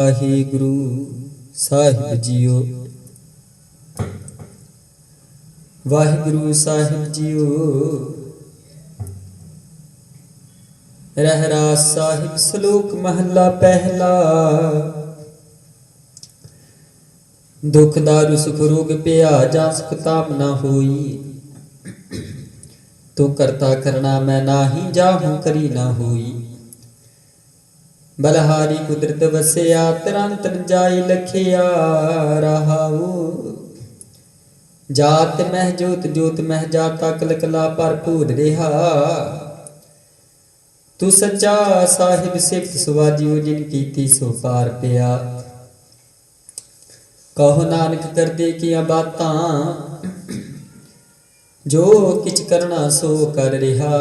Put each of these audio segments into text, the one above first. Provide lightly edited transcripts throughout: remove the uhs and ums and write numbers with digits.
वाहिगुरु साहिब जियो। वाहिगुरु साहिब जियो। रहरास साहिब सलोक महला पहला। दुख दारु सुख रोग पिया जा सुख ताप न होई। तू करता करना मैं नाही जाहूं करी न होई। बलहारी कुदरत वसिया तिरंत जाई लखिया रहाऊ। जात मह जोत जोत मह जाता कलकला भरपूर रिहा। तू सच्चा साहिब सिफत सुवाजियो जिन कीती सो पार पिया। कहो नानक कर दे किया बातां जो किच करना सो कर रिहा।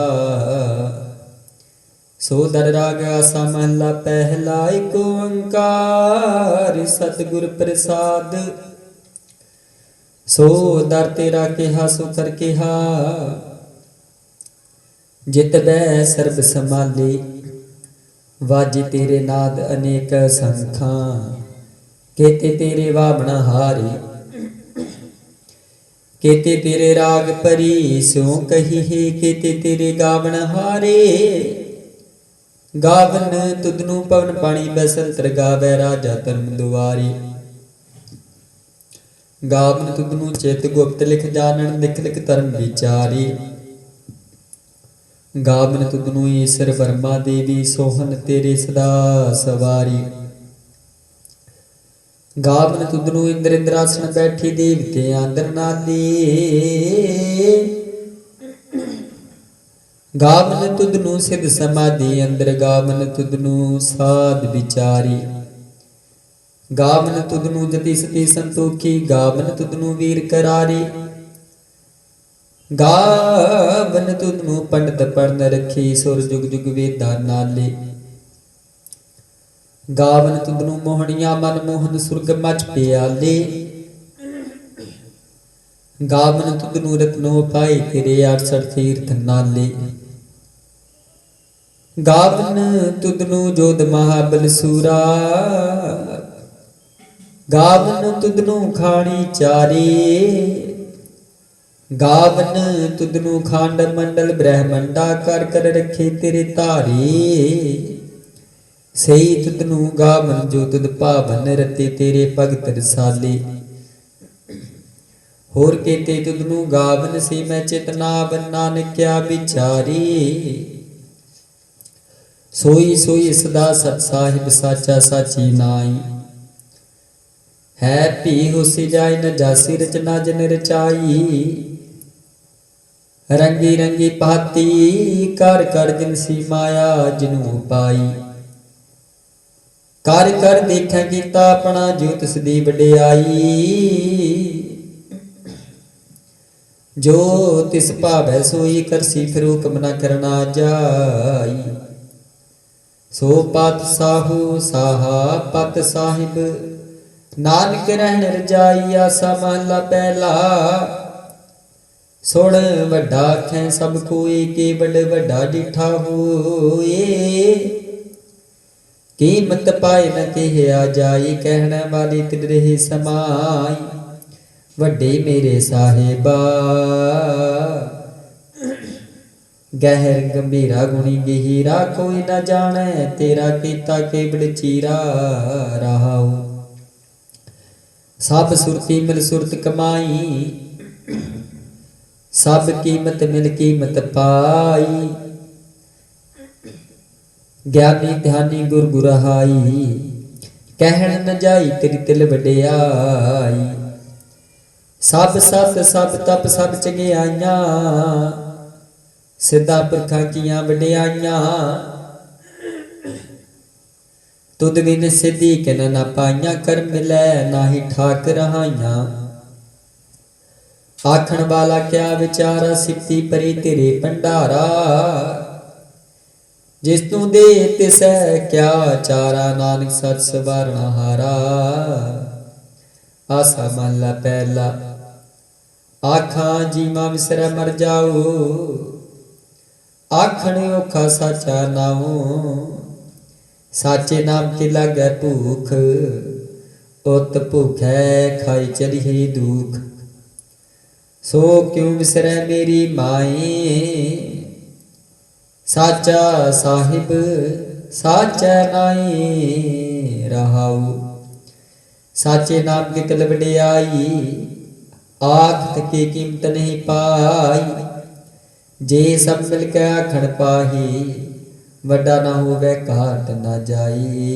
सो दर राग आसा महला पहला एक ओंकार सतगुर प्रसाद। सो दर तेरा केहा सो कर केहा। जित बै सर्ब समाले वाजे तेरे नाद अनेक संखां। केते तेरे वामन हारे केते तेरे राग परी स्यों कही है। केते तेरे गावन हारे गावन तुदनु पवन पानी बसंतर गावै राजा धर्म दुआरी। गावन तुदनु चेत गुप्त लिख जानन लिख लिख धर्म विचारी। गावन तुदनु ईश्वर वर्मा देवी सोहन तेरे सदा सवारी। गावन तुदनु इंद्र इंद्रासन बैठी देवते आंदर नादी। गावन तुदनु सिद्ध समाधि अंदर गावन तुदनु साध विचारी। गावन तुदनु जति सती संतोखी गावन तुदनु वीर करारी। गावन तुदनु पंडित पढ़न रखी सुर जुग जुग वेदा नाले। गावन तुदनु मोहनिया मन मोहन सुरग मच प्याले। गावन तुदनु रत्नो पाई तेरे 68 तीर्थ नाले। गावन तुदनु जोध महाबल सूरा। गावन तुदनु खाणी चारे। गावन तुदनु खांड मंडल ब्रह्मंडा कर कर रखे तेरे तारे। सही तुदनु गावन जो तुद पावन रते तेरे भगत रसाले। होर केते तुदनु गावन से मैं चितनाव नानक्या विचारी। सोई सोई सदा सत साहिब साचा साची नाई। है पी होसी जाय न जासी रचना जन रचाई। रंगी रंगी पाती कर कर जिनसी माया जिनू पाई। कर कर देखै कीता अपना जो तिसदी वडियाई। जो तिस भावै सोई करसी फिर हुक्म न करना जाई। सो पत साहू साहा पत साहिब नानक रहन रजाई। आसा महला पहला सुन वड्डा आखै सब कोई केवल वड्डा डिठा होए। कीमत पाए न कहिया जाई कहने वाली तिल रहे समाई। वड्डे मेरे साहिबा गहर गंभीरा गुणी गहीरा कोई न जाने तेरा कीता केवल चीरा रहाऊ। सब सुरती मिल सुरत कमाई सब कीमत मिल कीमत पाई। ज्ञानी ध्यानी गुर गुरहाई कहण न जाई तेरी तिल वडियाई। सब सत सब तप सब चंगियाइयां सिद्धा पुरखा कियां वडियाइयां। तुद बिन सिद्धि किन न पाइयां कर मिलै नाहि ठाक रहाइयां। आखण वाला क्या विचारा सिफती परी तेरे भंडारा। जिस तू दे तिसै क्या चारा नानक सत सवारणा हारा। आसा महला पहला आखां जीवा विसरै मर जाओ। आखण औखा साचा नाओ साचे नाम के लागे भूख, उत भूखै खाई चलिए दुख। सो क्यों विसरै मेरी माए, साचा साहिब साचा नाई रहाऊ। साचे नाम की तिल वडियाई, आखत की कीमत नहीं पाई। जे सब मिल के आखण पाही, वड्डा ना होवे घाट ना जाई।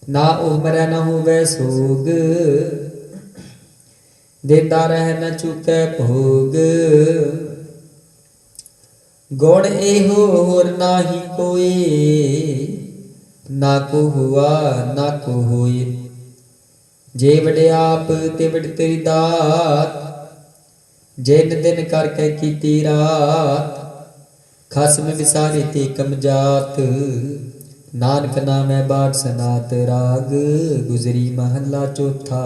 ना उमर न होवे सोग, देता रह न चुकै भोग। गुण एहो होर नाही कोई, ना को हुआ ना को होए। जे वड्याप ते वड तेरी दात, जिन दिन करके कीती रात। खसम विसारे ते कम जात, नानक नामै बाट सनात। राग गुजरी महला चौथा।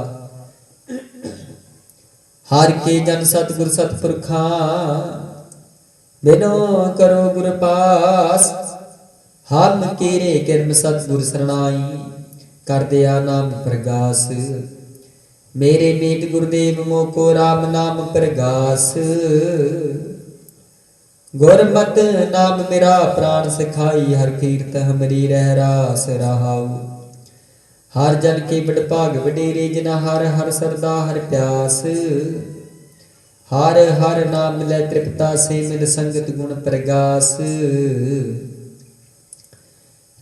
हर के जन सतगुर सतपुरखा, बिनो करो गुर पास। हम केरे किरम सतगुर सरणाई, कर दिया नाम प्रगास। मेरे मीत गुरुदेव मोको राम नाम प्रगास। गुरमत नाम मेरा प्राण सिखाई, हर कीरत हमरी रह रास रहाऊ। हर जन के बड़ भाग वडेरे, जिना हर हर सरदा हर प्यास। हर हर नाम मिलै तृप्ता से, मिल संगत गुण प्रगास।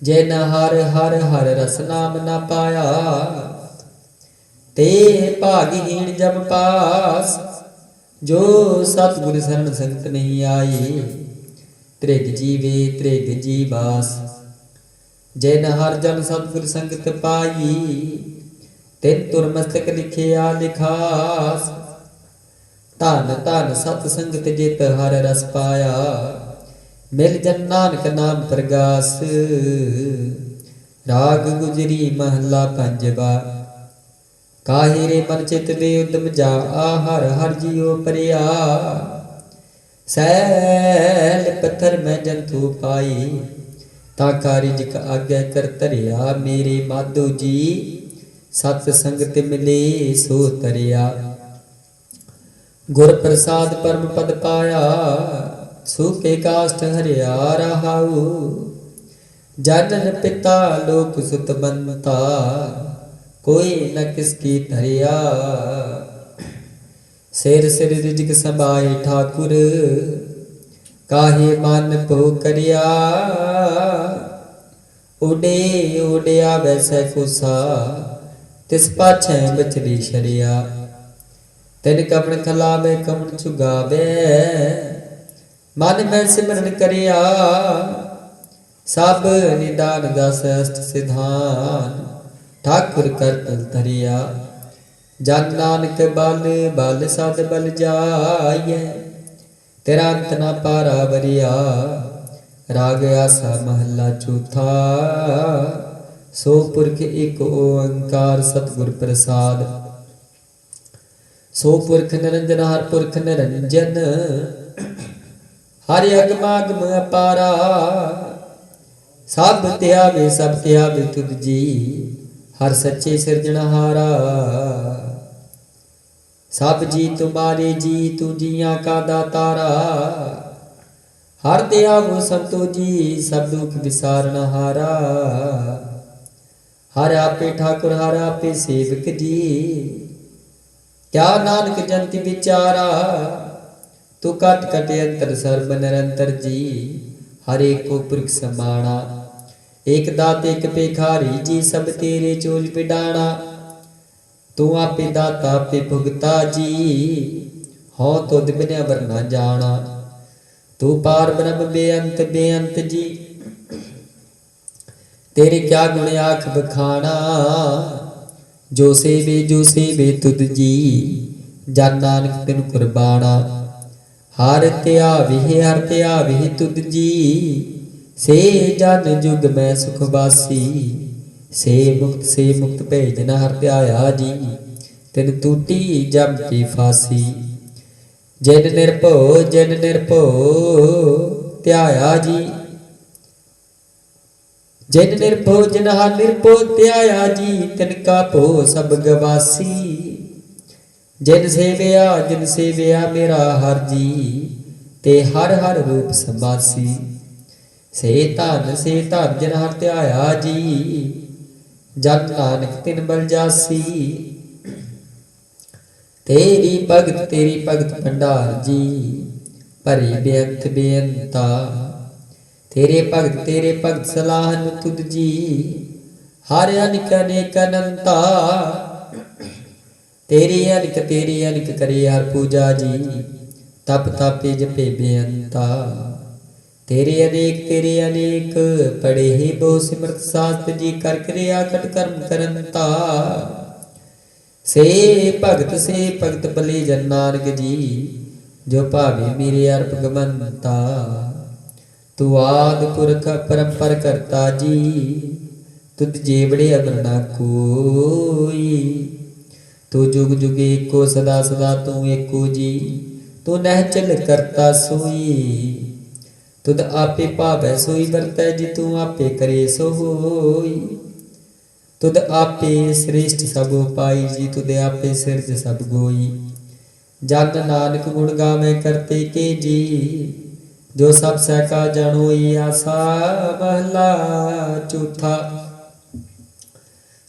जिन हर हर हर रस नाम ना पाया, ते भागहीन जब पास। जो सतगुर शरण संगत नहीं आई, त्रिग जीवे त्रिग जीवास। जिन हर जन सतगुर संगत पाई, तिन तुर मस्तक लिखिया लिखास। धन धन सत संगत जित हर रस पाया, मिल जन नानक नाम प्रगास। राग गुजरी महला पंजवा। काहे रे मन चित दे उदम जा, हर हर जियो परिया। सैल पत्थर में जंतु पाई, ताका रिजक आगे कर तरिया। मेरे माधो जी सत संगत मिले सो तरिया। गुर प्रसाद परम पद पाया, सूखे काष्ठ हरिया रहाऊ। जनन पिता लोक सुत बनता, कोई न किसकी धरिया। सिर सिर रिजक समाए ठाकुर, काहे मन को करिया। उडे उड़िया वैसे कुसा, तिस पाछे बचरी शरिया। तिन कमण खलावे कमण चुगावे, मन में सिमरन करिया। सब निदान दस अष्ट सिधान, ठाकुर कर तल धरिया। जन नानक बल बल सद बल जाइए, तेरा अंत न पारा बरिया। राग आसा महला चौथा। सो पुरख एक ओंकार सतगुर प्रसाद। सो पुरख निरंजन हर पुरख निरंजन, हरि अगमागम अपारा। सब त्यावे तुद जी, हर सच्चे सिरजनहारा। सब जी तुम्हारे जी, तू जिया का दातारा। हर त्यागो संतो जी, सब दुख विसारनहारा। हर आपे ठाकुर हर आपे सेवक जी, क्या नानक जंति विचारा। तू कट कट अंतर सर्ब निरंतर जी, हरे को पुरख समाना। एक दात एक पेखारी जी, सब तेरे चोज पिडाना। तू आपे दाता आपे भुगता जी, हो तो बिना वर न जाना। तू पार ब्रह्म बेअंत बेअंत जी, तेरे क्या गुण आख बखाना। जो सेवे तुद जी, जन नानक तिन कुर्बाना। हर त्यावे तुद जी, से जन जुग में सुखवासी। से मुक्त भेजन हर त्याया जी, तिन टूटी जम की फांसी। जिन निर्भो त्याया जी, जिन निर्भोजन हर निर्भो त्याया जी, तिनका भो सब गवासी। जिन सेविया मेरा हर जी, ते हर हर रूप समासी। से धन जिन हर त्याया जी, जन नानक तिन बल जासी। तेरी भगत भंडार जी, भरी बेअंत बेअंता। तेरे भगत सलाहन तुद जी, हर अनिक अनेक अनंता। तेरी अनिक करे हर पूजा जी, तप तापे जपे बेअंता। तेरे अनेक पढ़े ही बहु सिमरत शास्त्र जी, कर क्रिया कट कर्म करंता। से भगत भले जन नानक जी, जो भावे मेरे अर्प गमंता। तू आद पुरख परंपर करता जी, तुद जेवड़े अमर ना कोई। तू जुग जुग एको सदा सदा तू एको जी, तू नहचल करता सोई। तुद आपे भावै सोई वरतै जी, तू आपे करे सो होई। तुद आपे श्रेष्ठ सब पाई जी, तुद आपे सिरज सब गोई। जन नानक गुण गावे करते के जी, जो सब सहका जानोई आसा। महला चौथा।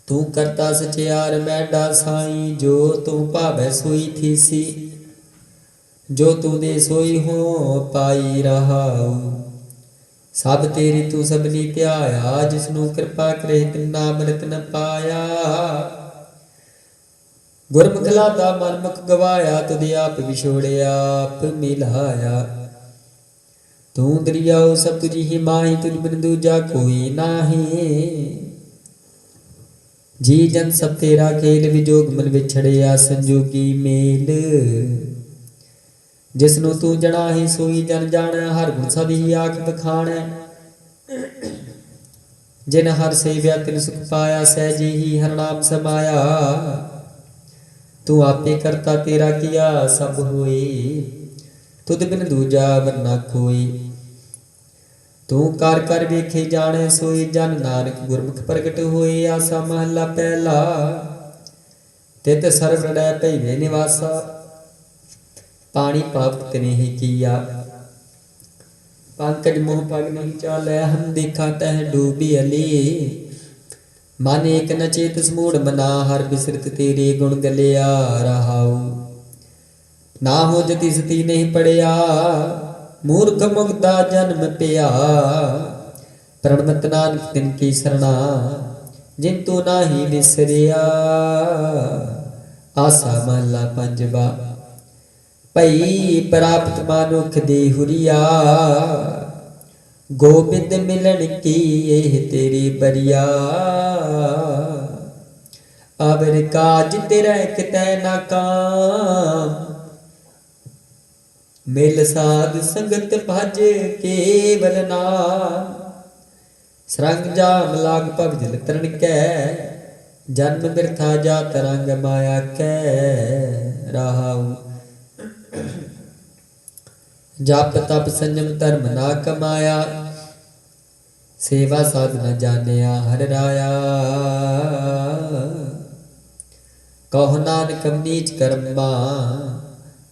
तू करता सचियार मैडा साई, जो तू भावै सोई थीसी। जो तू दे सोई हो पाई रहाऊ, सब तेरी तू सबनी ध्याया। जिसनू कृपा करे तिन्ना अमृत न पाया। गुरमुख लादा मनमुख गवाया, तुझे आप विछोड़िया आप मिलाया। तू दरियाओ सब तुझी ही माही, तुझ बिन दूजा कोई नाही। जी जन सब तेरा खेल, विजोग मन विछड़िया संजोगी मेल। जिसनु तू जना ही सोई जन जाने, हर गुण सब ही आख बखाने। जिन हर सेव्या तिन सुख पाया, सहजी ही हर नाम समाया। तू आपे करता तेरा किया सब होए, तुद बिन दूजा वरना कोई। तू कर कर वेखे जाने सोई, जन नानक गुरमुख प्रगट होए। आसा महला पहला। तित सर्व हृदय भैवे निवासा, पानी पाप तिने ही किया। पंकज मोह पग नहीं चालै, हम देखा तह डूबी अली। मन एक न चेत समूढ़ मना, हर बिसरत तेरे गुण गलिया रहाऊ। ना हो जति सती नहीं पड़िया, मूर्ख मुग्धा जन्म पिया। प्रणमत नानक तिनकी सरना, जिन तू नाही विसरिया। आसा महला पंजवा। भई प्राप्त मानुख देहुरिया, गोबिंद मिलन की एह तेरी बरिया। अवर काज तेरा कितै ना काम, मिल साध संगत भज केवल नाम। सरंग जाम लाग पग जल तरण कै, जन्म बिरथा जात रंग माया कै। राहाऊ। जप तप संयम धर्म ना कमाया, सेवा साधना जानिया हर राया। कहो नानक नीच कर्मा,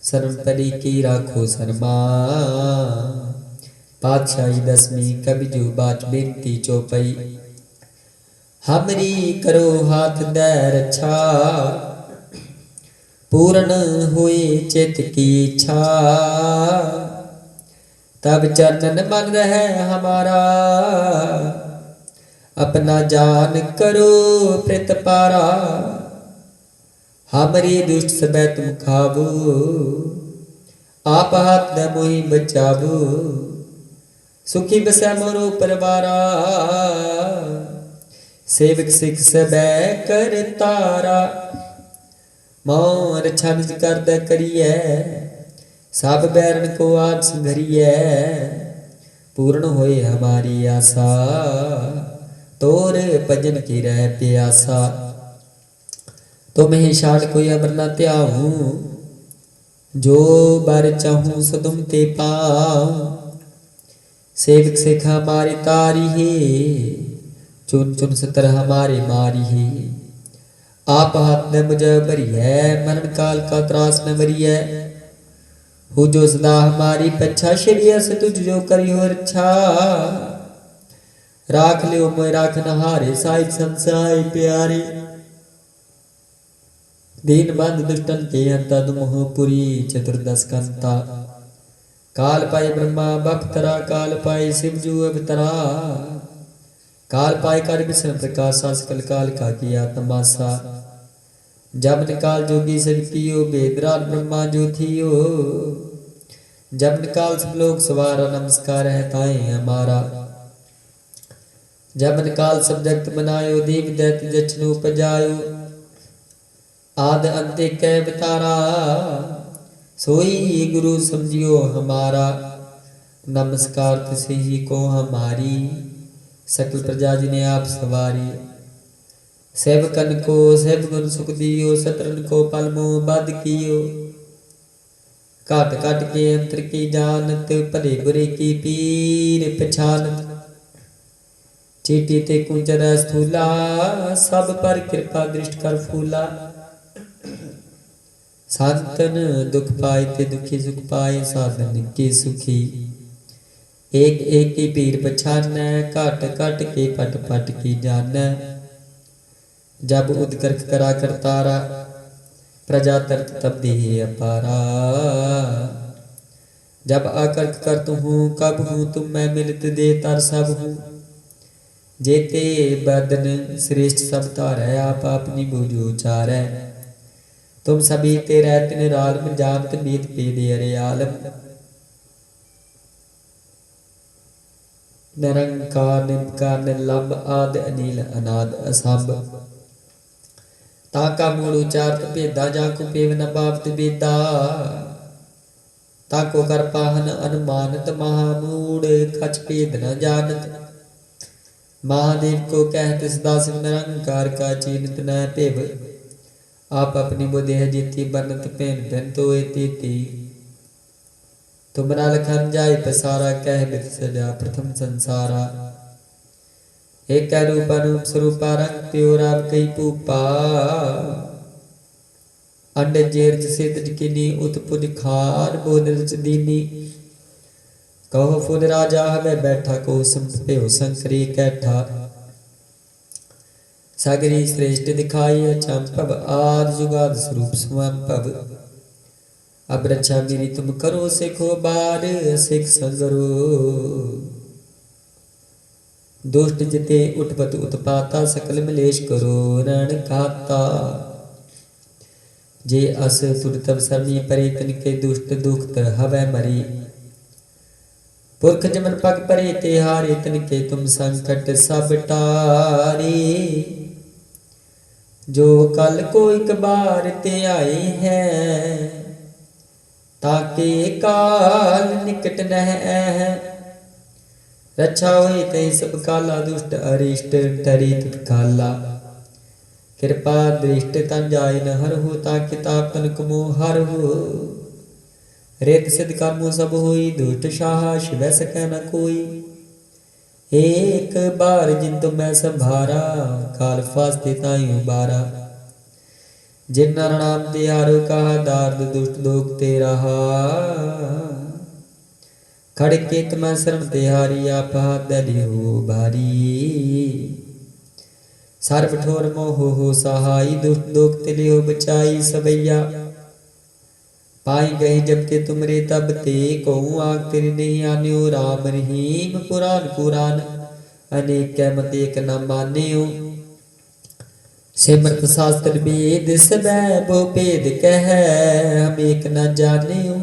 शरण परी की राखो शर्मा। पातशाही दसवीं कवि जो बाच बेनती चौपई। हमरी करो हाथ दे रक्षा, पूर्ण हुए चित की इच्छा। तब चरणन मन रहे हमारा, अपना जान करो प्रित पारा। हमरी दुष्ट सबै तुम खावो, आप हाथ न मोहि बचावो। सुखी बसै मोरो परवारा, सेवक सिख सबै कर तारा। मोर छंद कर द करिए, सब बैरन को आज संघरिए। पूर्ण होए हमारी आशा, तोर भजन की रह प्यासा। तुम ही शान कोई अमर न त्याहूँ, जो बर चाहूँ सो तुम ते पाऊँ। सेवक सिख हमारी तारी है, चुन चुन सतर हमारे मारी है। आप हाथ में मुझे भरी है, मरण काल का त्रास में भरी है। हो जो सदा हमारी पच्छा, शरीय से तुझ जो करी हो रक्षा। राख लियो मोय राख नहारे, साहिब संसाय प्यारे। दीन बंध दुष्टन के अंता, दुमोह पुरी चतुर्दश कंता। काल पाए ब्रह्मा बख्तरा, काल पाए शिवजू अवतरा। काल पाए कर विष्णु प्रकाशा, सकल काल का किया तमाशा। जब काल जोगी सब कियो, वेदराज ब्रह्मा जो थियो। जब काल सब लोग सवारा, नमस्कार है ताए हमारा। जब काल सब जगत बनायो, देव दैत्य जछनु उपजायो। आद अंत कै बतारा, सोई गुरु समझियो हमारा। नमस्कार तिसे ही को हमारी, सकल प्रजा जिने आप सवारी। सेवकन को सेव गुण सुख दियो, शत्रन को पल मोह बद कियो। काट काट के अंतर की जानत, भले बुरे की पीर पछानत। चीटी ते कुंजर स्थूला, सब पर कृपा दृष्ट कर फूला। संतन दुख पाए ते दुखी सुख पाए, साधन के सुखी। एक एक की पीर पछान, काट काट के पट पट की जान। जब उदकर्क करा करतारा, प्रजा तरत तब देह अपारा। जब आकर्क करत हूँ कब हूँ, तुम मैं मिलत दे तर सब हूँ। जेते बदन श्रेष्ठ सब तारै, आप अपनी बुझो चारै। तुम सभी तेरे तिन रालम, जानत बीत पेदे अरे आलम। निरंकार निमकार निर्लंब, आद अनिल अनाद असंभ। ताका मूल उचारत भेदा, जाको पेव न पावत बेदा। ताको कर पाहन अनुमानत, महामूढ़ खच भेद न जानत। महादेव को कहत सदा शिव, निरंकार का चीनत न पेव। आप अपनी बुद्धि है जीती, बनत पेन पेन तो एती। तुमरा लखन जाय पसारा, कह बित सजा प्रथम संसारा। एक रूप अनूप स्वरूपा, रंग प्योर आप कई पूपा। अंड जेर सिद्ध किनी, उत्पुज खान बोध दीनी। कहो फुल राजा हमें बैठा, को संपयो शंकरी कैठा। सागरी श्रेष्ठ दिखाई अचंभव, आद जुगाद स्वरूप स्वयंभव। अब रक्षा मेरी तुम करो, सिखो बार सिख संगरो। दुष्ट जिते उठपत उत्पाता, सकल मिलेश करो रण खाता। जे अस तुर तब सरनी परे, तिनके दुष्ट दुख हवै मरी। पुरख जमन पग परे ते हारे, तिनके तुम संकट सब टारे। जो कल को एक बार ते आए हैं, ताके काल निकट नह है। रक्षा हुई तही सब काला, दुष्ट अरिष्ट टरी तत्काला। कृपा दृष्ट तन जाय न हर हो, ताकि तापन कमो हर हो। रेत सिद्ध कर्मो सब होई, दुष्ट साहा शिवै सकै न कोई। एक बार जिन तुम मैं संभारा, काल फास्ते ताई उबारा। जिन नर नाम ते हारो कहा, दार्द दुष्ट दोख ते रहा। खड़के तुम्हें शरण ते हारी, आप हाथ दली हो भारी। सर्व ठोर मोह हो सहाई, दुष्ट दोख तिले हो बचाई सवैया। पाई गई जब ते तुमरे तब ते, कहूँ आग तेरे नहीं आन्यो। राम रहीम पुराण कुरान, अनेक कै मत एक न मान्यो। सिमरत शास्त्र वेद, सबै वो भेद कह, हम एक न जान्यो।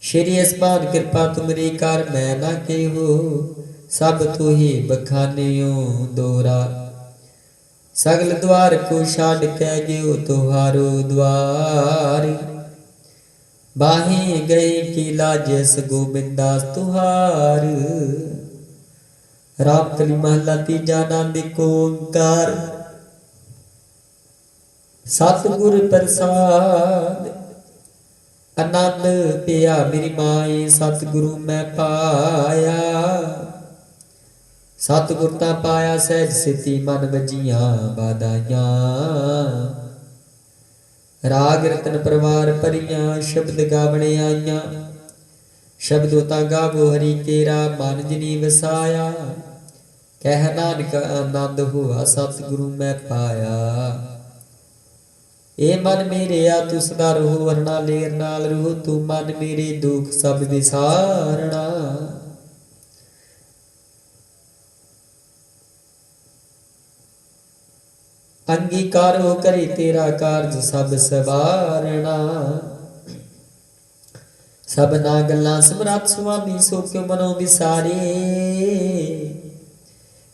श्री अस्पान कृपा तुमरी कर, मैं न केहो। सब तू ही बखान्यो दोरा। सगल द्वार को छाड़ कै गयो, तुहारो द्वार। बाहें गए की लाजस, गोबिंदास तुहार। राम कली महला तीजा, नानक ओंकार। सतगुर प्रसाद आनंद पिया मेरी माए, सतगुरु मैं पाया। सतगुर ता पाया सहज सिद्धि मन बजियां बाधाइयां राग रतन परवार परियां शब्द गावणे आइयां शब्दों ता गावो हरि केरा मन जिनी वसाया कह नानक आनंद हुआ सतगुरु मैं पाया ए मन मेरे आ तू सदा रहो वरना लेर नाल रहो तू मन मेरे दुख सब विसारना अंगीकारो करे तेरा कारज सब सवारना सबना गल्लां समरथ सुआमी सो क्यों मनो विसारे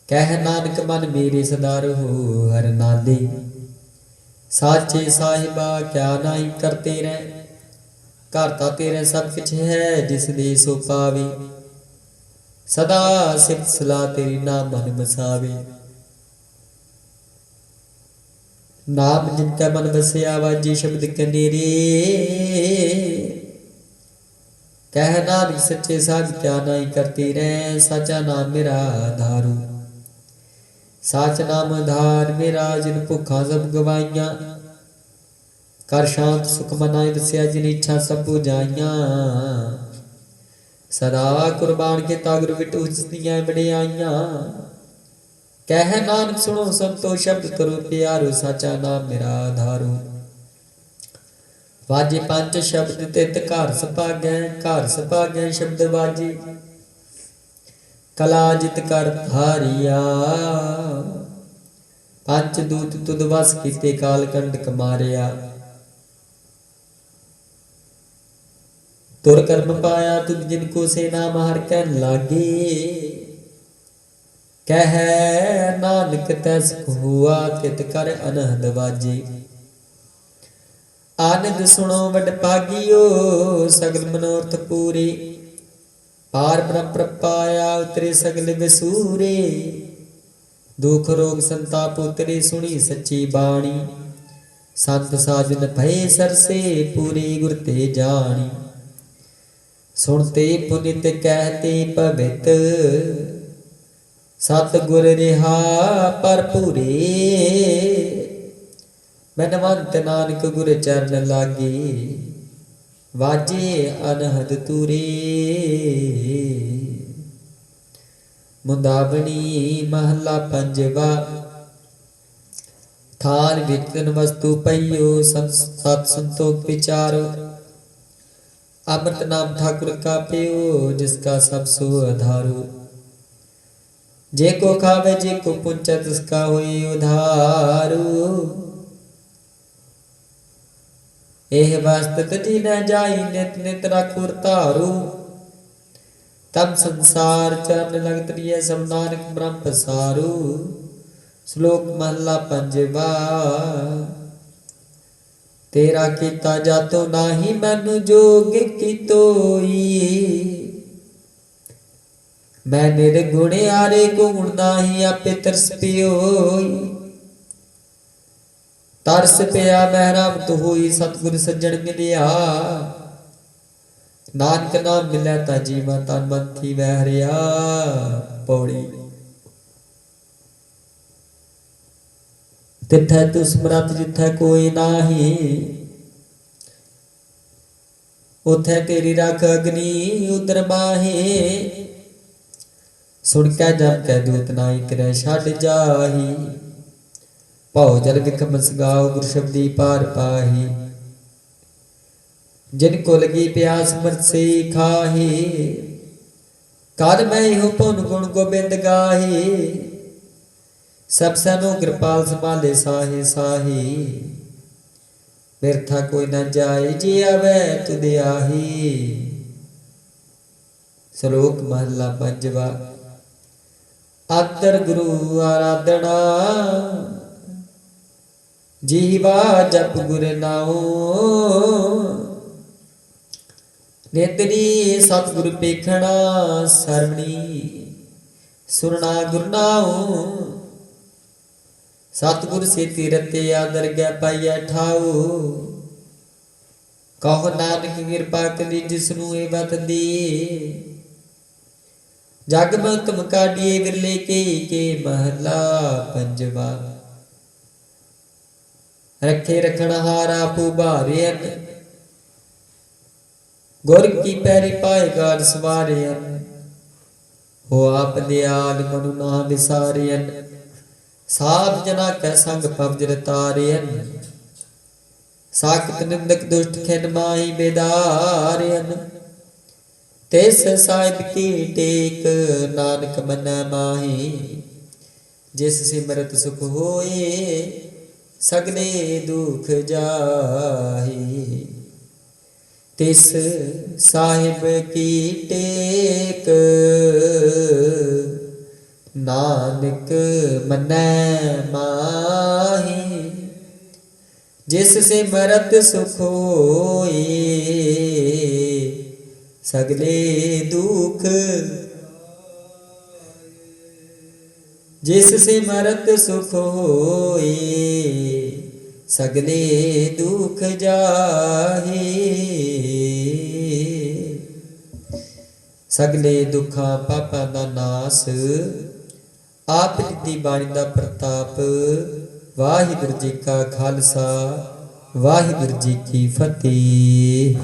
कह नानक मन मेरे सदा रहो हर नादे साचे साहिबा क्या नाई करते रह करता तेरे सब कुछ है जिस दे सो पावे सदा सिफत सलाह तेरी नाम मन बसावे नाम जिनका मन बसया वाजे शब्द कनेरे कह नानक सच्चे साध क्या नाई करते रह साचा नाम मेरा धारू साच नाम धार मेरा जिन भुखा सब गवाइया कर शांत सुख मनाए बसया जिन इच्छा सब बुझाइया सदा कुर्बान के तागर विटू जितियां बड़ियाइया कह नानक सुनो संतो शब्द करो प्यारो साचा नाम मेरा आधारो वाजे पंच शब्द तित घर सभागै शब्द वाजे कला जित कर धारिया पंच दूत तुद वस कीते काल कंडक मारिया तुर कर्म पाया तुद जिनको से नाम हर कहन लागे कह नानक तैस हुआ तित कर अनहद वाजे आनंद सुनो वड पागियो सगल मनोरथ पूरे पार ब्रह्म प्रपाया उतरे सगल विसूरे दुख रोग संताप उतरे सुनी सच्ची बाणी संत साजन भय सरसे पूरे गुर ते जानी सुनते पुनित कहते पवित सतगुर रिहा पर पूरे मनवंत नानक गुर चरण लागे वाजे अनहद तुरे मुंदावनी महला पंजवा थान विचन वस्तु पइयो सत संतोख विचारो अमृत नाम ठाकुर का पियो जिसका सब सो आधारो जे को खावे जे को पुंचा तिसका होए उधारू एह वास्त तजी न जाई नित नित राखुर तारू तब संसार चरण लगत रिय सब नानक ब्रह्म पसारू श्लोक महला पंजवा तेरा कीता जातो नाही मैनू जोग की तोई मैं निर्गुण आरे गुण नाही आपे तरस पियोई तरस पिया महराम तो होई सतगुर सज्जन मिलिया नानक नाम मिलै ता जीवा तन मन थी वहरिया पौड़ी तिथै तू स्मरत जिथै कोई नाही उथै तेरी रख अग्नि उदर माहे सुन कै जम कै दूत नाई तेरे छड़ जाही भौ जल विखम सगाओ गुर शब्दी पार पाही जिनको लगी प्यास मृत से खाही कर मैं हो पुन गुण गोबिंद गाही सब सनो कृपाल संभाले साहे साही व्यर्था कोई न जाए जे आवे तुद आही श्लोक महला पंजवा आदर गुरु आराधना जीवा जप गुर नाओ नेतरी सतगुरु पेखना सरवणी सुरना गुर नाओ सतगुर से तीरते आदर गै पाइया ठाओ कहो नानक कृपा करी जिसनू ए बत दी जग में तुम काढ़िए विरले के महला पंजवा। रखे रखनहारा पुबारे अन गुर की पैरी पाए गाड़ सवारे अन। हो आप दयाल मनु ना विसारे अन साध जना कै संग पवजर तारे अन। साकित निंदक दुष्ट खिन माही बेदारे अन। तिस साहिब की टेक नानक मन माही। जिस सिमरत सुख होए सगले दुख जाही। तिस साहिब की टेक नानक मन माही। जिस सिमरत सुख होए सगले दुख। जिस सिमरत सुख होए सगले दुख जाहे। सगले दुखा पापां दा नास आप दी बाणी दा प्रताप। वाहिगुरु जी का खालसा वाहिगुरु जी की फतेह।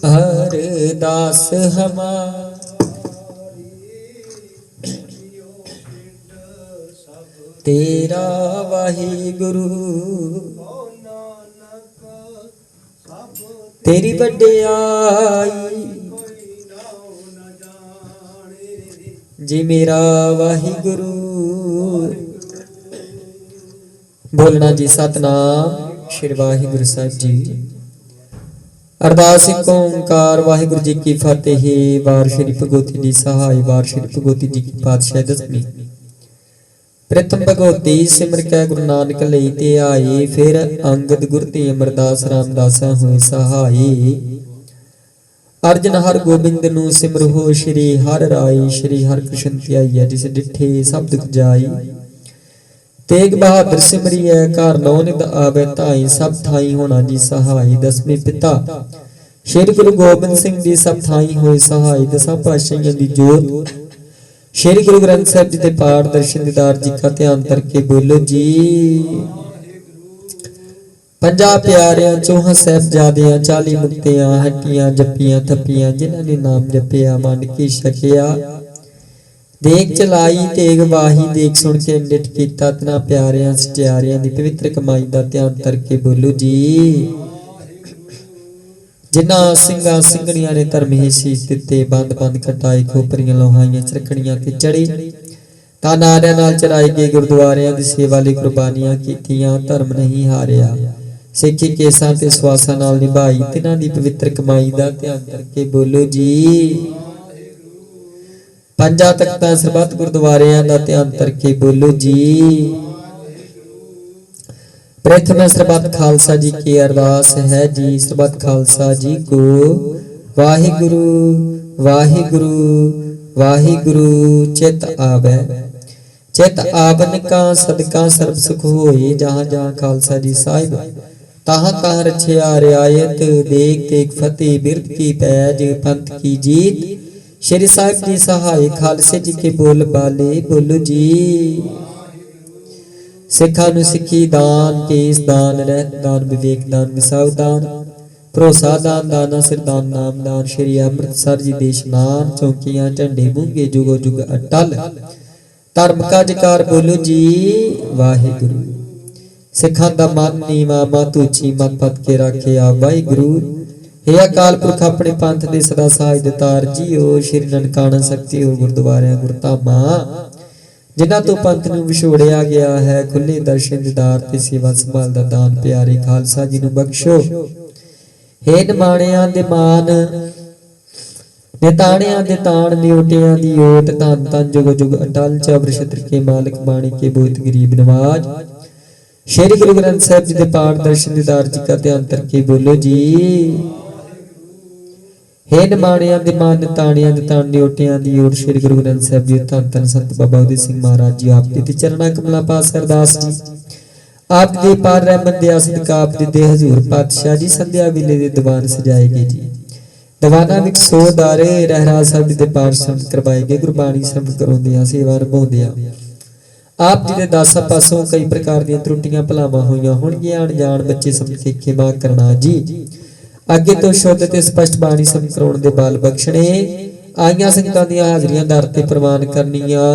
अरदास हमारी तेरा वाहिगुरु। तेरी वड्डियाई जी मेरा वाहिगुरु। बोलना जी सतनाम श्री वाहिगुरु साहिब जी। अरदास एक ओंकार वाहिगुरु जी की फतेह। वार श्री भगवती जी सहाय वार श्री भगवती जी की पातशाह दसवीं। प्रथम भगवती सिमर कै गुरु नानक लई ते आए। फिर अंगद गुर ते अमरदास रामदासा होए सहाय। अर्जन हर गोबिंद नू सिमर हो श्री हर राय। श्री हर कृष्ण ध्याइया जिस डिठे सब दुख जाई। तेग बहादुर सिमरिए घर नौ निद आवे धाई। सब थाई होना जी सहाय। दसवें पिता श्री गुरु गोबिंद सिंह जी सब थाई होए सहाय। दसां पातशाहियां दी जोत श्री गुरु ग्रंथ साहिब जी के पाठ दर्शन दीदार जी का ध्यान करके बोलो जी। पंजा प्यारियां चौहां साहिबजादियां 40 मुक्तियां हट्टियां जपियां थपियां। जिन्हां ने नाम जपिया मन की छकिया। देख चलाई तेग वाही देख सुन के निट कीता। तना प्यारियां सटियारियां दी पवित्र कमाई दा ध्यान करके बोलो जी। जिन्हां सिंगा सिंगड़ियां ने धर्म ही शीश दिते। बंद बंद कटाए खोपरियां लोहाइयां चरखड़ियां ते चढ़े। तानारियां नाल चराए गए गुरुद्वारियां दी सेवा लई कुर्बानियां कीतियां। धर्म नहीं हारिया सिक्खी केसां ते सवासां नाल निभाई। तिन्हां दी पवित्र कमाई दा ध्यान करके बोलो जी। पंजा तख्तां सरबत गुरुद्वारियां दा ध्यान करके बोलो जी। प्रथम सरबत खालसा जी की अरदास है जी। सरबत खालसा जी को वाहिगुरु वाहिगुरु वाहिगुरु चित आवे। चित आवन का सदका सर्ब सुख होए। जहाँ जहाँ खालसा जी साहिब तहाँ तहाँ रछिया रियायत। देख देख फतेह बिरद की पैज पंथ की जीत। श्री साहिब जी सहाय खालसे जी के बोल बाले बोलो जी। सिखा नु सिखी दान केस दान रहत दान विवेक दान विसाव दान भरोसा दान दाना सिर दान नाम दान। श्री अमृतसर जी देश नान चौकियां झंडे मूंगे जुगो जुग अटल। धर्म का जकार बोलो जी वाहिगुरु। सिखा दा मन नीवा मत ऊंची मत पत के रखे आ वाहिगुरु। हे अकाल पुरख अपने पंथ दे सदा सहाय दितार जीओ। श्री ननकाना शक्ति हो गुरुद्वारियां गुरधामा। जिन्हां तो पंथ नूं विछोड़िया गया है। खुले दर्शन दीदार ते सेवा संभाल दा दान प्यारे खालसा जी नूं बख्शो। हे निमाणियां दे मान निताणियां दे ताण निउटियां दी ओट। धन धन जुग जुग अटल चौबर छत्र के मालिक बाणी के बोत गरीब नवाज। श्री गुरु ग्रंथ साहिब जी दे पाठ दर्शन दीदार जी का ध्यान करके बोलो जी। हे निमाणियां दे मान निताणियां दे ताण निउटियां दी ओट। श्री गुरु ग्रंथ साहिब जी धन धन संत बाबा उदय सिंह महाराज जी आप जी चरणा कमला पास अरदास जी। आप दे पार रहमत दे सदका आप दे हजूर पातशाह जी संध्या वेले दे दीवान सजाए गए जी। ਦੀਵਾਨਾਂ ਵਿੱਚ ਸੋਧਾਰ ਰਹਿਰਾਸ ਸਾਹਿਬ ਜੀ ਦੇ ਪਾਠ ਸੰਤ ਕਰਵਾਏ ਗਏ। ਗੁਰਬਾਣੀ ਸੰਤ ਕਰਾਉਂਦਿਆਂ ਸੇਵਾ ਨਿਭਾਉਂਦਿਆਂ ਆਪ ਜੀ ਦੇ ਦਾਸਾਂ ਪਾਸੋਂ ਕਈ ਪ੍ਰਕਾਰ ਦੀਆਂ ਤਰੁੱਟੀਆਂ ਭਲਾਵਾਂ ਹੋਈਆਂ ਹੋਣਗੀਆਂ। ਅਣਜਾਣ ਬੱਚੇ ਸਮਝ ਕੇ ਖਿਮਾ ਕਰਨਾ ਜੀ। ਅੱਗੇ ਤੋਂ ਸ਼ੁੱਧ ਤੇ ਸਪਸ਼ਟ ਬਾਣੀ ਸੰਤ ਕਰਾਉਣ ਦੇ ਬਾਲ ਬਖਸ਼ਣੇ। ਆਈਆਂ ਸੰਗਤਾਂ ਦੀਆਂ ਹਾਜ਼ਰੀਆਂ ਦਰ ਤੇ ਪ੍ਰਵਾਨ ਕਰਨੀਆਂ।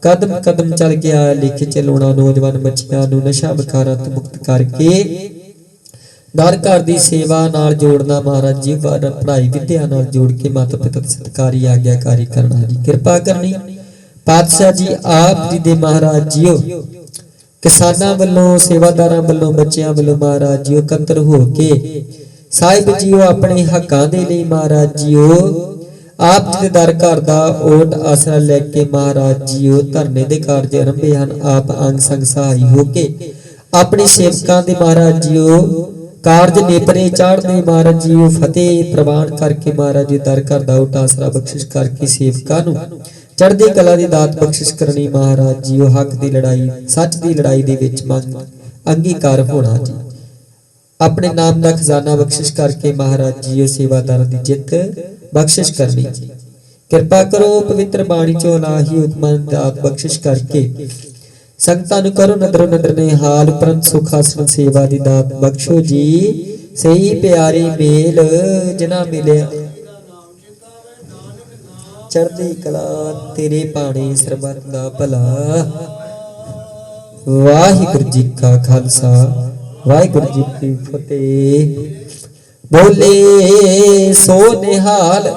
ਕਦਮ ਕਦਮ ਚੱਲ ਕੇ ਆਇਆ ਲਿਖ ਚਲਾਉਣਾ। ਨੌਜਵਾਨ ਬੱਚਿਆਂ ਨੂੰ ਨਸ਼ਾ ਬੁਖਾਰਾਂ ਤੋਂ ਮੁਕਤ ਕਰਕੇ ਦਰ ਘਰ ਦੀ ਸੇਵਾ ਨਾਲ ਜੋੜਨਾ। ਮਹਾਰਾਜ ਜੀ ਪੜ੍ਹਾਈ ਵਿਦਿਆ ਨਾਲ ਜੋੜ ਕੇ ਮਾਤਾ ਪਿਤਾ ਦਾ ਸਤਿਕਾਰੀ ਆਗਿਆਕਾਰੀ ਕਰਨਾ ਜੀ। ਕਿਰਪਾ ਕਰਨੀ ਪਾਤਸ਼ਾਹ ਜੀ ਆਪ ਜੀ ਦੇ ਮਹਾਰਾਜ ਜੀਓ ਕਿਸਾਨਾਂ ਵੱਲੋਂ ਸੇਵਾਦਾਰਾਂ ਵੱਲੋਂ ਬੱਚਿਆਂ ਵੱਲੋਂ ਮਹਾਰਾਜ ਜੀਓ ਇਕੱਤਰ ਹੋ ਕੇ ਸਾਹਿਬ ਜੀਓ ਆਪਣੇ ਹੱਕਾਂ ਦੇ ਲਈ ਮਹਾਰਾਜ ਜੀਓ ਆਪ ਜੀ ਦੇ ਦਰ ਘਰ ਦਾ ਓਟ ਆਸਰਾ ਲੈ ਕੇ ਮਹਾਰਾਜ ਜੀਓ ਧਰਨੇ ਦੇ ਕਾਰਜ ਆਰੰਭੇ ਹਨ। ਆਪ ਅੰਗ ਸੰਗ ਸਹਾਈ ਹੋ ਕੇ ਆਪਣੇ ਸੇਵਕਾਂ ਦੇ ਮਹਾਰਾਜ ਜੀਓ ਕਾਰਜ ਨੇਪਰੇ ਚਾੜਦੇ ਮਹਾਰਾਜ ਜੀਓ ਫਤਿਹ ਪ੍ਰਵਾਨ ਕਰਕੇ ਮਹਾਰਾਜ ਜੀ ਦਰ ਘਰ ਦਾ ਓਟ ਆਸਰਾ ਬਖਸ਼ਿਸ਼ ਕਰਕੇ ਸੇਵਕਾਂ ਨੂੰ ਚੜ੍ਹਦੀ ਕਲਾ ਦੀ ਦਾਤ ਬਖਸ਼ਿਸ਼ ਕਰਨੀ। ਮਹਾਰਾਜ ਜੀਓ ਹੱਕ ਦੀ ਲੜਾਈ ਸੱਚ ਦੀ ਲੜਾਈ ਦੇ ਵਿੱਚ ਮੰਗ ਅੰਗੀਕਾਰ ਹੋਣਾ ਜੀ। ਆਪਣੇ ਨਾਮ ਦਾ ਖਜ਼ਾਨਾ ਬਖਸ਼ਿਸ਼ ਕਰਕੇ ਮਹਾਰਾਜ ਜੀਓ ਸੇਵਾਦਾਰਾਂ ਦੀ ਜਿੱਤ ਬਖਸ਼ਿਸ਼ ਕਰਨੀ ਜੀ। ਕਿਰਪਾ ਕਰੋ ਪਵਿੱਤਰ ਬਾਣੀ ਚੋਂ ਲਾਹੀ ਹੁਕਮਾਂ ਦੀ ਦਾਤ ਬਖਸ਼ਿਸ਼ ਕਰਕੇ ਸੰਗਤਾਂ ਨੂੰ ਕਰੋ ਨਦਰੋ ਨਦਰ ਨੇ ਹਾਲ ਉਪਰੰਤ ਸੁਖ ਆਸਣ ਸੇਵਾ ਦੀ ਦਾਤ ਬਖਸ਼ੋ ਜੀ। ਸਹੀ ਪਿਆਰੇ ਮੇਲ ਜਿਨ੍ਹਾਂ ਮਿਲਿਆ ਚੜ੍ਹਦੀ ਕਲਾ ਤੇਰੇ ਬਾਣੇ ਸਰਬੱਤ ਦਾ ਭਲਾ। ਵਾਹਿਗੁਰੂ ਜੀ ਕਾ ਖਾਲਸਾ ਵਾਹਿਗੁਰੂ ਜੀ ਕੀ ਫਤਿਹ। ਬੋਲੇ ਸੋ ਨਿਹਾਲ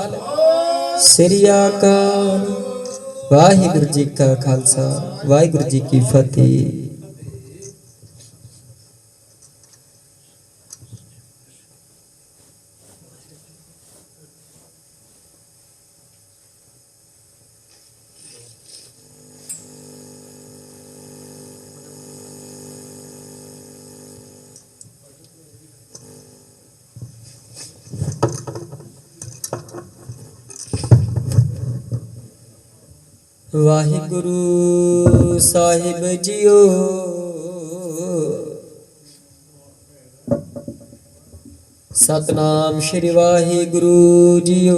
ਸ੍ਰੀ ਅਕਾਲ। ਵਾਹਿਗੁਰੂ ਜੀ ਕਾ ਖਾਲਸਾ ਵਾਹਿਗੁਰੂ ਜੀ ਕੀ ਫਤਿਹ। ਵਾਹਿਗੁਰੂ ਸਾਹਿਬ ਜੀਓ ਸਤਨਾਮ ਸ਼੍ਰੀ ਵਾਹਿਗੁਰੂ ਜੀਓ।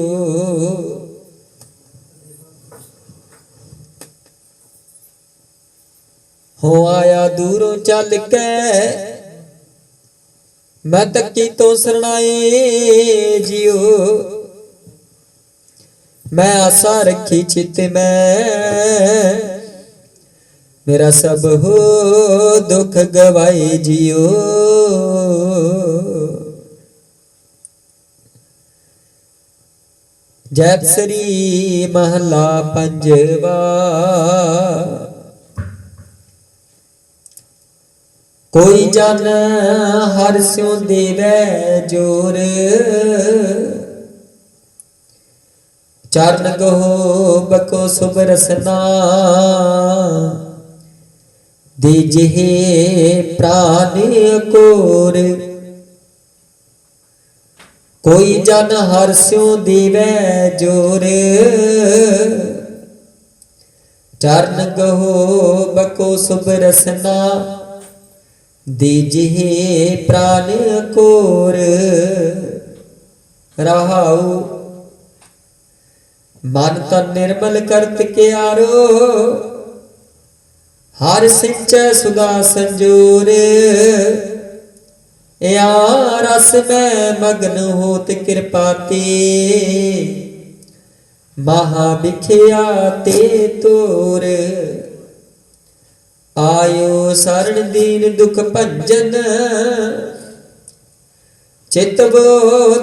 ਹੋ ਆਇਆ ਦੂਰੋਂ ਚੱਲ ਕੇ ਮੈਂ ਤੱਕੀ ਤੋਂ ਸਰਣਾਏ ਜੀਓ। मैं आशा रखी चित में मेरा सब हो दुख गवाए जियो। जैत श्री महला पंजवा। कोई जन हर स्यों देवै जोर चरण गहो बको शुभ रसना दीजिए प्राण कोर। कोई जन हर स्यों देवै जोर चरण गहो बको शुभ रसना दीजिए प्राण कोर। रहाऊ मन तन निर्मल करत क्यारो हर सिंचै सुधा संजोर। या रस में मगन होत कृपा ते महा बिखिया ते तोर। आयो शरण दीन दुख भंजन चितवो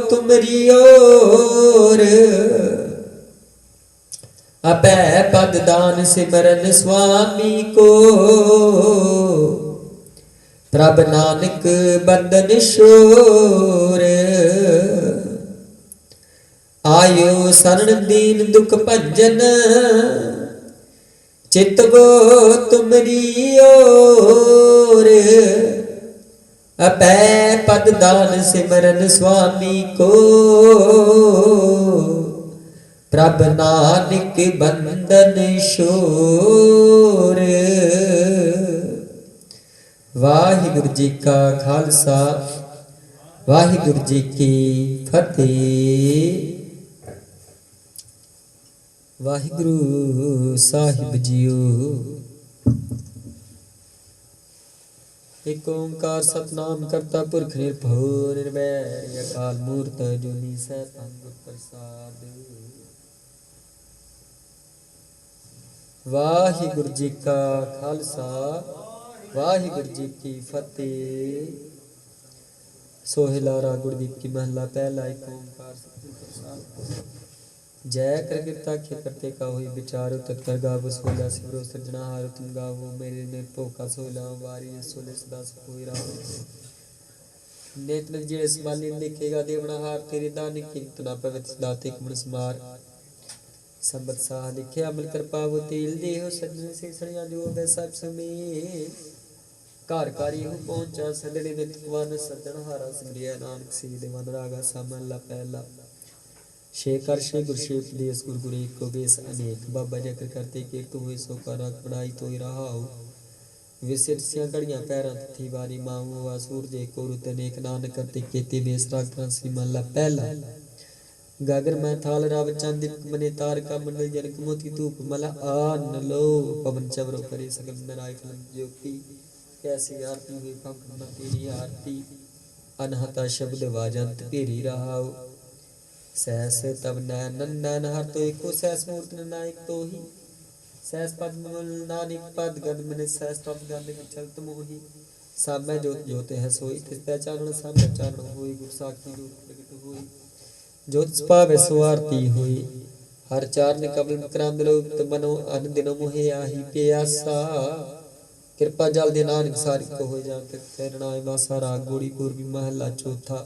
तुमरी ओर। अपै पद दान सिमरन स्वामी को प्रभ नानक बंदन शोर। आयो शरण दीन दुख भंजन चितवो तुमरी ओर। अपै पद दान सिमरन स्वामी को प्रभ नानक बंदन शोर। वाहिगुरु जी का खालसा वाहिगुरु जी की फतेह। वाहिगुरु साहिब जियो। एक ओंकार सतनाम करता पुरख निरभउ निर्वैर अकाल मूर्त अजूनी सैभं गुर प्रसाद। वाहिगुरु जी का खालसा वाहिगुरु जी की फतेह। सोहिला राग गुरदीप की महला पहला। एक ओंकार सतनाम प्रसाद। जय कर गिरता खे करते का हुई विचारो तत्कर गावो सोला सिमरो सृजनहार तुम गावो मेरे निर्भो का सोला वारी सोले सदा सुखोई राम। नेत्र जिड़े संभाली देखेगा देवना हार तेरे दान कीमत ना पवित्र दाते कुमन समार। संबत साह लिखे अमल कर पावो तेल देहो सज्जन से सड़िया जो वैसा समेत। घर कारी हूँ पहुंचा सदड़े नित वन सज्जन हारा सिमरिया नानक सी देवन रागा सामला पहला। शेखर शे गुरु शे उपदेश गुरु गुरु एक को बेस अनेक बाबा जकर करते के तो हुए सो का रख बनाई तो ही रहा हो। विसिर सिया गड़ियां पैरां थी वारी माऊ वासूर जे को रुत अनेक नानक करते केते बेस राग त्रांसी मल्ला पहला। गागर मैं थाल राव चांद मने तार का मंडल जनक मोती धूप मला आन लो पवन चवरो करे सकल नराय फल ज्योति। कैसी आरती हुई पंख न तेरी आरती अनहता शब्द वाजंत पेरी रहाओ। सहस तब नैन नैन हर तो एको सहस मूर्त नायक तो ही। सहस पद नानिक पद गद मन सहस पद गद चलत मोही। सब में जोत जोते है सोई तिस पहचानन सब पहचानन होई गुर साखी रूप प्रगट होई। जोत पावे सो आरती होई हर चारण कमल मकरंद लोक मनो अन दिनो मोहे आही प्यासा। कृपा जल दे नानक सारी को हो जान तेरनाय वासा राग गोड़ी पूर्वी महला चौथा।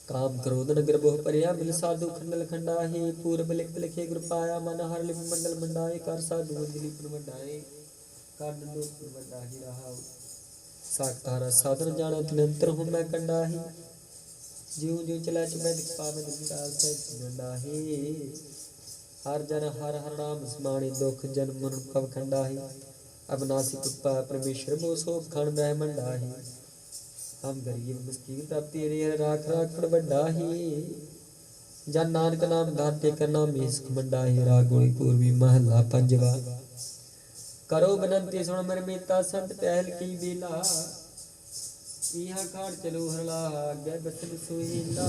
काम क्रोध नगर बहु परिया मिल साधु खंडल खंडाहे पूर्व लिख लिखे गुरु पाया मन हर लिप मंडल मंडाए कर साधु अंजलि पुन मंडाए कर दंडो पुन मंडाही रहाओ। साखतारा साधन जाना तिनंतर हूँ मैं कंडाही जीव जीव चला चुमै दिख पावे दिलकार से गंडाही। हर जन हर हर नाम स्माणी दुख जन मन पव खंडाही। अबनासी कृपा परमेश्वर बो सोप खण बह मंडाही। हम गरीब मिस्कीन प्राप्ति रे राख राखड़ बड्डाही। जन नानक नाम धाते कर नाम सुख मंडाही राग गोड़ी पूर्वी महला पंजवा। करो बनंती सुन मर मीता संत पहल की बेला। इहा खाड़ चलो हरला आगे बसन सुहीला।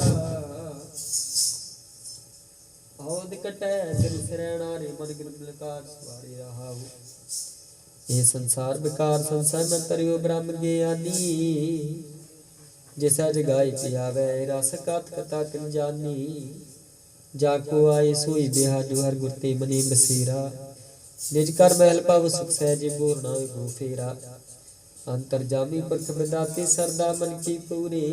औद कटै दिल सरैणा रे मन गिरकार सवारी रहाऊ। ये संसार बेकार संसार में तरियो ब्रह्म ज्ञानी। जैसा जगाई पियावे रस कथ कथा तिन जानी। जाको आए सोई बिहा जो हर गुरते मने बसेरा। निज कर महल पाव सुख सहज बोर ना गो फेरा। अंतर जामी परख बिदाते सरदा मन की पूरे।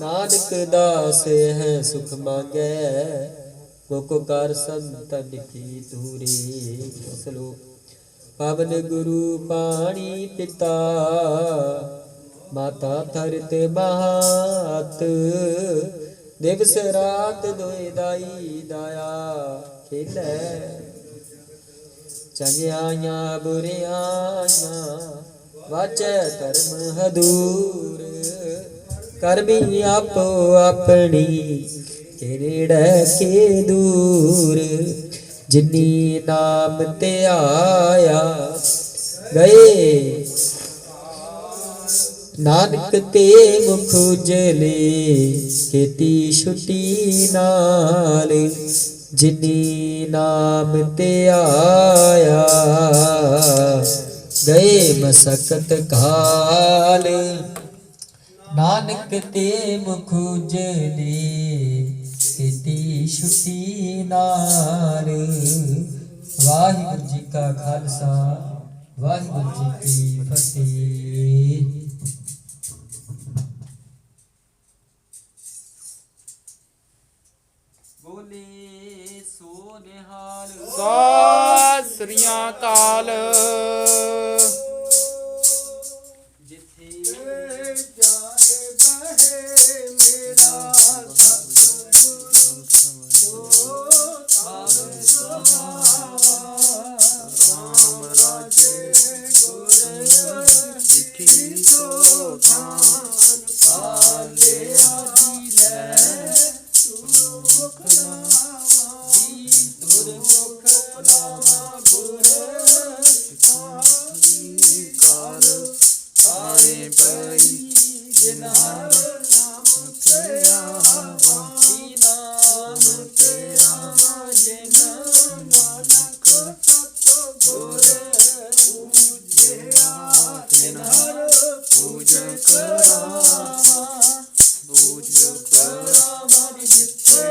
नानक दास है सुख मांगे मोको कर संतन की दूरे। श्लोक पावन गुरु पाणी पिता माता थरत बात। दिवस रात दोए दाई दाया खेलै। चंगियाया बुरियाया वाचै धर्म हदूर। करमी आपो अपनी केड़े के दूर। जिनी नाम ते आया गए नानक ते मुख उजले। खेती छुटी नाल जिनी नाम ते आया गए मसकत काल। नानक ते मुख उजले खेती छुटी नाल। वाहिगुरु जी का खालसा वाहिगुरु जी की फतेह। बोले सो निहाल सत श्री अकाल। ਪੂਜ ਕਰਾਵਾ ਬੂਝ ਕਰਾਵਾ ਜਿੱਥੇ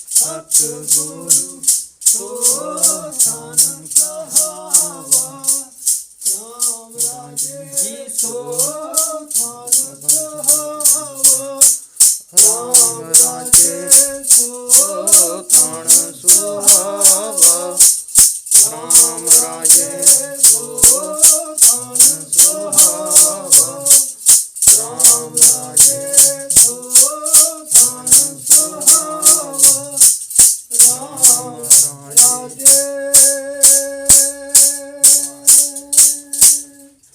ਸਤਿਗੁਰੂ ਸੋ ਥਾਨ ਕਹਾਵਾ ਰਾਮ ਰਾਜੇ ਜੀ ਸੋ ਥਾਨ ਕਹਾਵਾ ਰਾਮ ਰਾਜੇ ਸੋ ਥਾਨ ਸੁਹਾਵਾ ਰਾਮ ਰਾਜੇ ਸੋ ਥਾਨ ਸੁਹਾਵਾ ਰਾਮ ਰਾਜੇ ਸੋ ਥਾਨ ਸੁਹਾਵਾ ਰਾਮ ਰਾਜੇ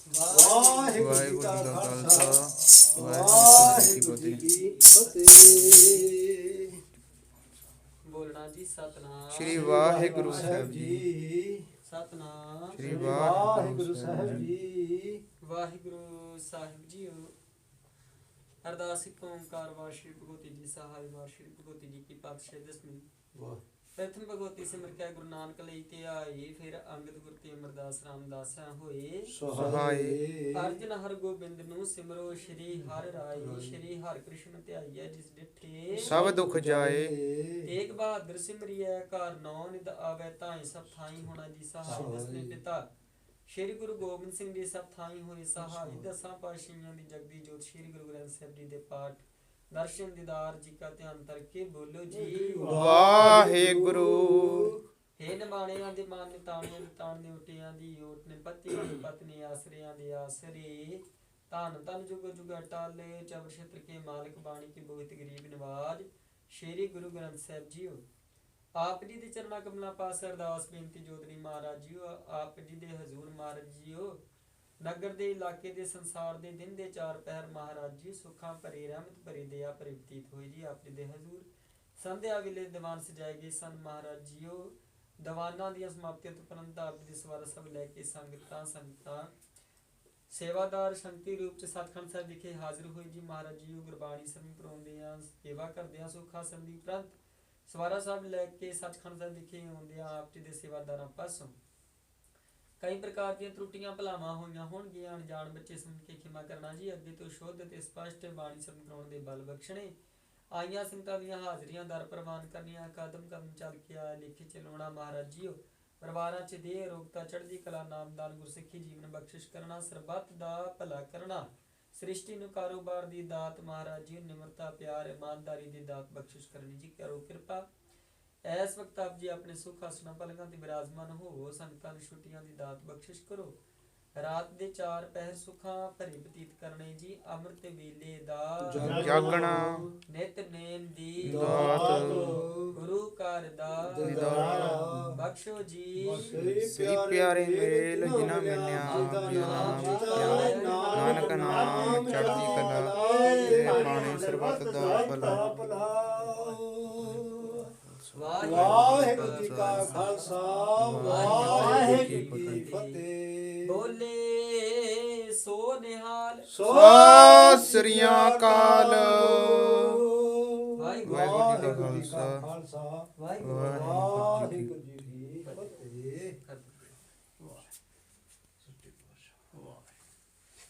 ਵਾਹਿਗੁਰੂ ਜੀ ਕਾ ਖਾਲਸਾ ਵਾਹਿਗੁਰੂ ਜੀ ਕੀ ਫਤਿਹ। ਬੋਲਣਾ ਜੀ ਸਤਨਾਮ ਸ਼੍ਰੀ ਵਾਹਿਗੁਰੂ ਸਾਹਿਬ ਜੀ। ਸਤਨਾਮ ਸ਼੍ਰੀ ਵਾਹਿਗੁਰੂ ਸਾਹਿਬ ਜੀ। ਵਾਹਿਗੁਰੂ ਸਾਹਿਬ ਜੀਓ। ਅਰਦਾਸ ਇੱਕ ਓੰਕਾਰ ਵਾਹਿ ਸ਼੍ਰੀ ਭਗਵਤੀ ਜੀ ਸਹਾਇ ਵਾਹਿ ਸ਼੍ਰੀ ਭਗਵਤੀ ਜੀ ਕੀ ਪਾਤਸ਼ਾਹ ਦਸਵੀਂ। ਪ੍ਰਥਮ ਭਗਵਤੀ ਸਿਮਰ ਕੇ ਗੁਰੂ ਨਾਨਕ ਲਈ ਤੇ ਆਏ, ਫਿਰ ਅੰਗਦ ਗੁਰ ਤੇ ਅਮਰਦਾਸ ਰਾਮਦਾਸ ਹੋਏ ਸਹਾਈ। ਅਰਜਨ ਹਰ ਗੋਬਿੰਦ ਨੂੰ ਸਿਮਰੋ, ਸ਼੍ਰੀ ਹਰਿ ਰਾਏ ਸ਼੍ਰੀ ਹਰਿ ਕ੍ਰਿਸ਼ਨ ਧਿਆਈਐ ਜਿਸ ਡਿਠੇ ਸਭ ਦੁਖ ਜਾਏ। ਤੇਗ ਬਹਾਦਰ ਸਿਮਰਿਐ ਘਰ ਨੌ ਨਿਦ ਆਵੈ ਤਾਏ ਸਭ ਥਾਈ ਹੋਣਾ ਜੀ ਸਹਾਈ ਦਸਵੇਂ ਪਿਤਾ ਸ਼੍ਰੀ ਗੁਰੂ ਗੋਬਿੰਦ ਸਿੰਘ ਜੀ ਸਭ ਥਾਈ ਹੋਏ ਸਹਾਈ। ਦਸਾਂ ਪਾਤਸ਼ਾਹੀਆਂ ਦੀ ਜਗਦੀ ਜੋਤ ਸ਼੍ਰੀ ਗੁਰੂ ਗ੍ਰੰਥ ਸਾਹਿਬ ਜੀ ਦੇ ਪਾਠ ਦਰਸ਼ਨ ਦੀਦਾਰ ਜੀ ਕਾ ਧਿਆਨ ਕਰਕੇ ਬੋਲੋ ਜੀ ਵਾਹਿਗੁਰੂ। ਹੇ ਨਿਮਾਣਿਆਂ ਦੇ ਮਾਨ ਨਿਤਾਣਿਆਂ ਦੇ ਤਾਣ ਦੇ ਉਟਿਆਂ ਦੀ ਓਟ ਨੇ ਪੱਤੀਆਂ ਦੇ ਪਤਨੀ ਆਸਰਿਆਂ ਦੇ ਆਸਰੇ ਧੰਨ ਧੰਨ ਜੁਗ ਜੁਗ ਅਟਲ ਚਵਰ ਛਤਰ ਕੇ ਮਾਲਕ ਬਾਣੀ ਕੀ ਬਹੁਤ ਗਰੀਬ ਨਵਾਜ ਸ਼੍ਰੀ ਗੁਰੂ ਗ੍ਰੰਥ ਸਾਹਿਬ ਜੀਓ। ਆਪ ਜੀ ਦੇ ਚਰਨਾਂ ਕਮਲਾਂ ਪਾਸ ਅਰਦਾਸ ਬੇਨਤੀ ਜੋਦਰੀ ਮਹਾਰਾਜ ਜੀਓ। ਆਪ ਜੀ ਦੇ ਹਜ਼ੂਰ ਮਹਾਰਾਜ ਜੀਓ। ਨਗਰ ਦੇ ਇਲਾਕੇ ਦੇ ਸੰਸਾਰ ਦੇ ਦਿਨ ਦੇ ਚਾਰ ਪਹਿਰ ਮਹਾਰਾਜ ਜੀ ਸੁੱਖਾਂ ਭਰੀ ਰਹਿਮਤ ਭਰੀ ਦਇਆ ਭਰੀ ਬਤੀਤ ਹੋਈ ਜੀ। ਆਪ ਜੀ ਦੇ ਹਜ਼ੂਰ ਸੰਧਿਆ ਵੇਲੇ ਦੀਵਾਨ ਸਜਾਏ ਗਏ ਸਨ ਮਹਾਰਾਜ ਜੀਓ। ਦੀਵਾਨਾਂ ਦੀਆਂ ਸਮਾਪਤੀਆਂ ਤੋਂ ਉਪਰੰਤ ਆਪ ਜੀ ਦੇ ਸਵਾਰ ਸਭ ਲੈ ਕੇ ਸੰਗਤਾਂ ਸੇਵਾਦਾਰ ਸ਼ਕਤੀ ਰੂਪ ਚ ਸਤਖੰਡ ਸਾਹਿਬ ਵਿਖੇ ਹਾਜ਼ਰ ਹੋਈ ਜੀ ਮਹਾਰਾਜ ਜੀਓ। ਗੁਰਬਾਣੀ ਸਮੇਂ ਪਰੋਂਦਿਆਂ ਸੇਵਾ ਕਰਦਿਆਂ ਸੁੱਖਾ ਸੰਧੀ ਉਪਰੰਤ ਸਵਾਰਾ ਸਾਹਿਬ ਲੈ ਕੇ ਸਤਖੰਡ ਸਾਹਿਬ ਵਿਖੇ ਆਉਂਦਿਆਂ ਆਪ ਜੀ ਦੇ ਸੇਵਾਦਾਰਾਂ ਪਾਸੋਂ ਕਈ ਪ੍ਰਕਾਰ ਦੀਆਂ ਤਰੁੱਟੀਆਂ ਭਲਾਵਾਂ ਹੋਈਆਂ ਹੋਣਗੀਆਂ। ਅਣਜਾਣ ਬੱਚੇ ਸਮਝ ਕੇ ਖਿਮਾ ਕਰਨਾ ਜੀ। ਅੱਗੇ ਤੋਂ ਸ਼ੁੱਧ ਤੇ ਸਪਸ਼ਟ ਬਾਣੀ ਸਮਝ ਕਰਾਉਣ ਦੇ ਬਲ ਬਖਸ਼ਣੇ। ਆਈਆਂ ਸੰਗਤਾਂ ਦੀਆਂ ਹਾਜ਼ਰੀਆਂ ਦਰ ਪ੍ਰਵਾਨ ਕਰਨੀਆਂ। ਕਦਮ ਕਦਮ ਚੱਲ ਕੇ ਆਇਆ ਲਿਖੇ ਚਲਾਉਣਾ ਮਹਾਰਾਜ ਜੀਓ। ਪਰਿਵਾਰਾਂ ਚ ਦੇਹ ਰੋਗਤਾ ਚੜ੍ਹਦੀ ਕਲਾ ਨਾਮਦਾਨ ਗੁਰਸਿੱਖੀ ਜੀਵਨ ਬਖਸ਼ਿਸ਼ ਕਰਨਾ। ਸਰਬੱਤ ਦਾ ਭਲਾ ਕਰਨਾ। ਸ੍ਰਿਸ਼ਟੀ ਨੂੰ ਕਾਰੋਬਾਰ ਦੀ ਦਾਤ ਮਹਾਰਾਜ ਜੀ। ਨਿਮਰਤਾ ਪਿਆਰ ਇਮਾਨਦਾਰੀ ਦੀ ਦਾਤ ਬਖਸ਼ਿਸ਼ ਕਰਨੀ ਜੀ। ਕਰੋ ਕਿਰਪਾ। ਇਸ ਵਕਤ ਆਪ ਜੀ ਆਪਣੇ ਸੁੱਖ ਆਸਣਾ ਪਲਕਾਂ ਤੇ ਬਿਰਾਜਮਾਨ ਹੋਵੋ। ਸੰਗਤਾਂ ਨੂੰ ਛੁੱਟੀਆਂ ਦੀ ਦਾਤ ਬਖਸ਼ਿਸ਼ ਕਰੋ। ਰਾਤ ਦੇ ਚਾਰ ਪਹਿਰ ਸੁੱਖਾਂ ਭਰੀ ਬਤੀਤ ਕਰਨੇ ਜੀ। ਅੰਮ੍ਰਿਤ ਵੇਲੇ ਦਾ ਜਾਗਣਾ ਨਿਤਨੇਮ ਦੀ ਦਾਤ ਗੁਰੂ ਘਰ ਦਾ ਦੀਦਾਰ ਬਖਸ਼ੋ ਜੀ। ਸ੍ਰੀ ਪਿਆਰੇ ਮੇਲ ਜਿਨਾ ਮਿਲਿਆ ਨਾਮ ਜਪਿਆ ਨਾਨਕ ਨਾਮ ਚੜ੍ਹਦੀ ਕਲਾ ਤੇ ਪਾਣੀ ਸਰਬੱਤ ਦਾ ਭਲਾ। ਵਾਹਿਗੁਰੂ ਜੀ ਕਾ ਖਾਲਸਾ ਵਾਹਿਗੁਰੂ ਜੀ ਕੀ ਫਤਿਹ। ਬੋਲੇ ਸੋ ਨਿਹਾਲ ਸਤਿ ਸ੍ਰੀ ਅਕਾਲ। ਵਾਹਿਗੁਰੂ ਵਾਹਿਗੁਰੂ ਜੀ ਕਾ ਖਾਲਸਾ ਖਾਲਸਾ ਵਾਹਿਗੁਰੂ ਵਾਹਿਗੁਰੂ ਜੀ